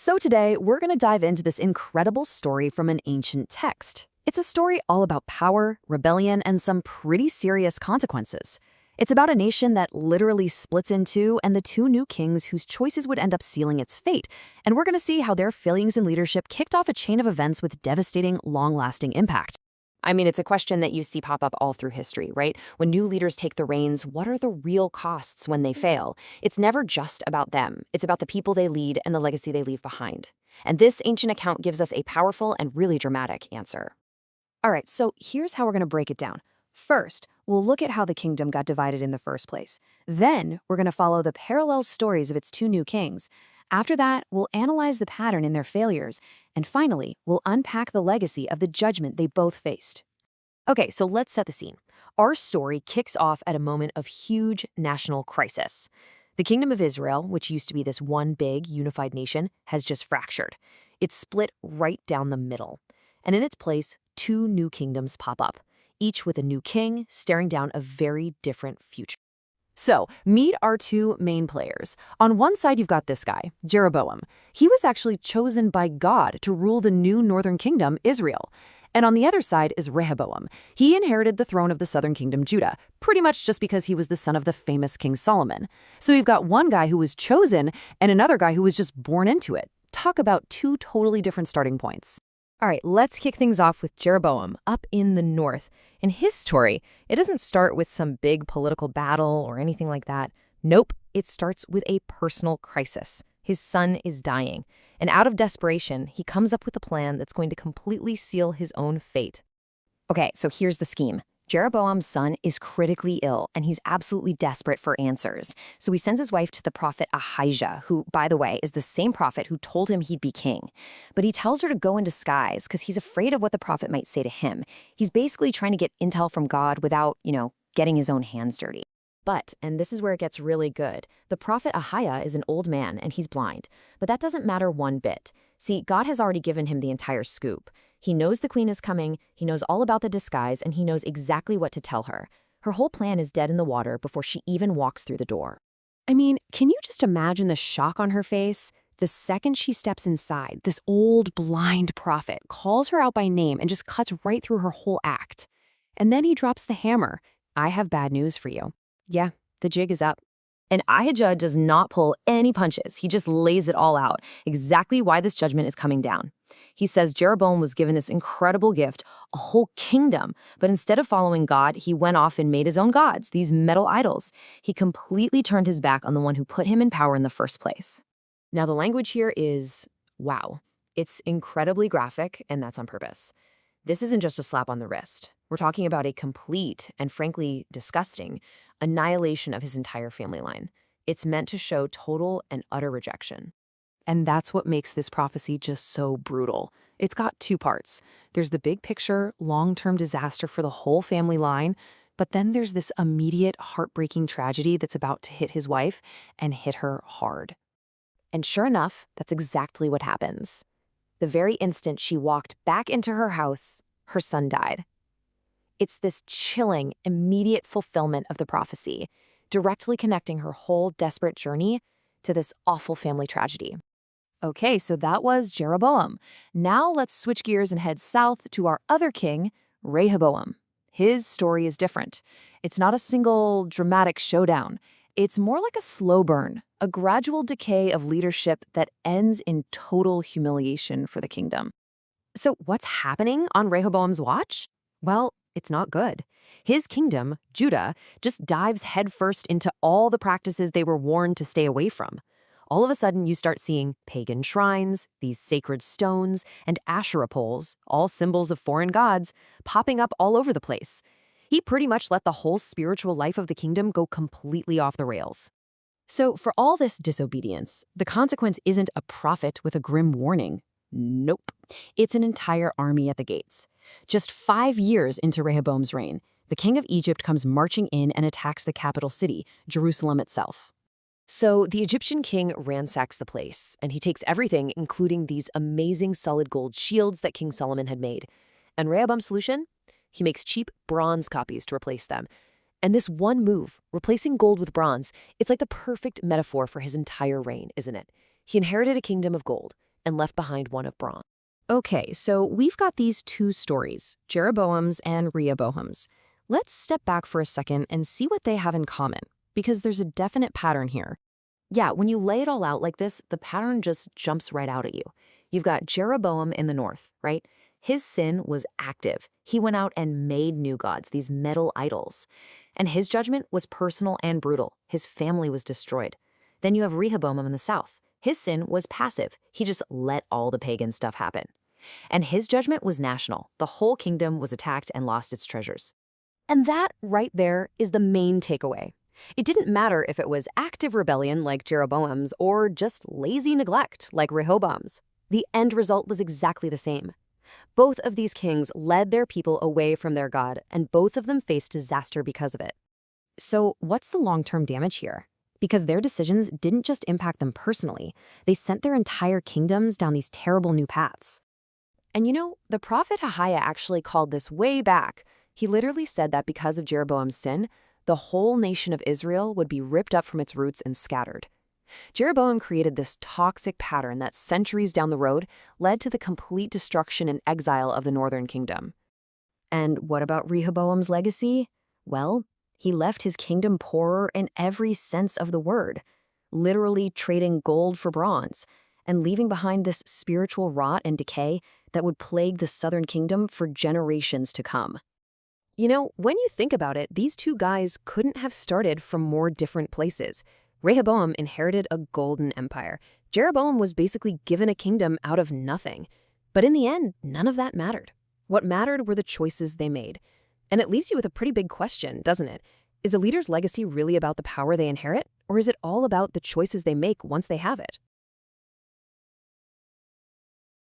So today, we're going to dive into this incredible story from an ancient text. It's a story all about power, rebellion, and some pretty serious consequences. It's about a nation that literally splits in two and the two new kings whose choices would end up sealing its fate. And we're going to see how their failings in leadership kicked off a chain of events with devastating, long-lasting impact. I mean, it's a question that you see pop up all through history, right? When new leaders take the reins, what are the real costs when they fail? It's never just about them. It's about the people they lead and the legacy they leave behind. And this ancient account gives us a powerful and really dramatic answer. All right, so here's how we're going to break it down. First, we'll look at how the kingdom got divided in the first place. Then, we're going to follow the parallel stories of its two new kings. After that, we'll analyze the pattern in their failures. And finally, we'll unpack the legacy of the judgment they both faced. Okay, so let's set the scene. Our story kicks off at a moment of huge national crisis. The Kingdom of Israel, which used to be this one big, unified nation, has just fractured. It's split right down the middle. And in its place, two new kingdoms pop up, each with a new king staring down a very different future. So, meet our two main players. On one side, you've got this guy, Jeroboam. He was actually chosen by God to rule the new northern kingdom, Israel. And on the other side is Rehoboam. He inherited the throne of the southern kingdom, Judah, pretty much just because he was the son of the famous King Solomon. So you've got one guy who was chosen and another guy who was just born into it. Talk about two totally different starting points. All right, let's kick things off with Jeroboam up in the north. In his story, it doesn't start with some big political battle or anything like that. Nope, it starts with a personal crisis. His son is dying, and out of desperation, he comes up with a plan that's going to completely seal his own fate. Okay, so here's the scheme. Jeroboam's son is critically ill, and he's absolutely desperate for answers. So he sends his wife to the prophet Ahijah, who, by the way, is the same prophet who told him he'd be king. But he tells her to go in disguise because he's afraid of what the prophet might say to him. He's basically trying to get intel from God without, getting his own hands dirty. But, and this is where it gets really good, the prophet Ahijah is an old man and he's blind. But that doesn't matter one bit. See, God has already given him the entire scoop. He knows the queen is coming, he knows all about the disguise, and he knows exactly what to tell her. Her whole plan is dead in the water before she even walks through the door. I mean, can you just imagine the shock on her face? The second she steps inside, this old blind prophet calls her out by name and just cuts right through her whole act. And then he drops the hammer. I have bad news for you. Yeah, the jig is up. And Ahijah does not pull any punches. He just lays it all out, exactly why this judgment is coming down. He says Jeroboam was given this incredible gift, a whole kingdom, but instead of following God, he went off and made his own gods, these metal idols. He completely turned his back on the one who put him in power in the first place. Now, the language here is, wow. It's incredibly graphic, and that's on purpose. This isn't just a slap on the wrist. We're talking about a complete and frankly disgusting annihilation of his entire family line. It's meant to show total and utter rejection. And that's what makes this prophecy just so brutal. It's got two parts. There's the big picture, long-term disaster for the whole family line, but then there's this immediate, heartbreaking tragedy that's about to hit his wife and hit her hard. And sure enough, that's exactly what happens. The very instant she walked back into her house, her son died. It's this chilling, immediate fulfillment of the prophecy, directly connecting her whole desperate journey to this awful family tragedy. Okay, so that was Jeroboam. Now let's switch gears and head south to our other king, Rehoboam. His story is different. It's not a single dramatic showdown. It's more like a slow burn, a gradual decay of leadership that ends in total humiliation for the kingdom. So what's happening on Rehoboam's watch? Well, it's not good. His kingdom, Judah, just dives headfirst into all the practices they were warned to stay away from. All of a sudden, you start seeing pagan shrines, these sacred stones, and Asherah poles, all symbols of foreign gods, popping up all over the place. He pretty much let the whole spiritual life of the kingdom go completely off the rails. So for all this disobedience, the consequence isn't a prophet with a grim warning. Nope. It's an entire army at the gates. Just 5 years into Rehoboam's reign, the king of Egypt comes marching in and attacks the capital city, Jerusalem itself. So the Egyptian king ransacks the place, and he takes everything, including these amazing solid gold shields that King Solomon had made. And Rehoboam's solution? He makes cheap bronze copies to replace them. And this one move, replacing gold with bronze, it's like the perfect metaphor for his entire reign, isn't it? He inherited a kingdom of gold, and left behind one of bronze. Okay, so we've got these two stories, Jeroboam's and Rehoboam's. Let's step back for a second and see what they have in common, because there's a definite pattern here. Yeah, when you lay it all out like this, the pattern just jumps right out at you. You've got Jeroboam in the north, right? His sin was active. He went out and made new gods, these metal idols. And his judgment was personal and brutal. His family was destroyed. Then you have Rehoboam in the south. His sin was passive. He just let all the pagan stuff happen. And his judgment was national. The whole kingdom was attacked and lost its treasures. And that, right there, is the main takeaway. It didn't matter if it was active rebellion like Jeroboam's or just lazy neglect like Rehoboam's. The end result was exactly the same. Both of these kings led their people away from their God, and both of them faced disaster because of it. So what's the long-term damage here? Because their decisions didn't just impact them personally, they sent their entire kingdoms down these terrible new paths. And you know, the prophet Ahijah actually called this way back. He literally said that because of Jeroboam's sin, the whole nation of Israel would be ripped up from its roots and scattered. Jeroboam created this toxic pattern that centuries down the road led to the complete destruction and exile of the northern kingdom. And what about Rehoboam's legacy? Well, he left his kingdom poorer in every sense of the word, literally trading gold for bronze, and leaving behind this spiritual rot and decay that would plague the southern kingdom for generations to come. You know, when you think about it, these two guys couldn't have started from more different places. Rehoboam inherited a golden empire. Jeroboam was basically given a kingdom out of nothing. But in the end, none of that mattered. What mattered were the choices they made. And it leaves you with a pretty big question, doesn't it? Is a leader's legacy really about the power they inherit, or is it all about the choices they make once they have it?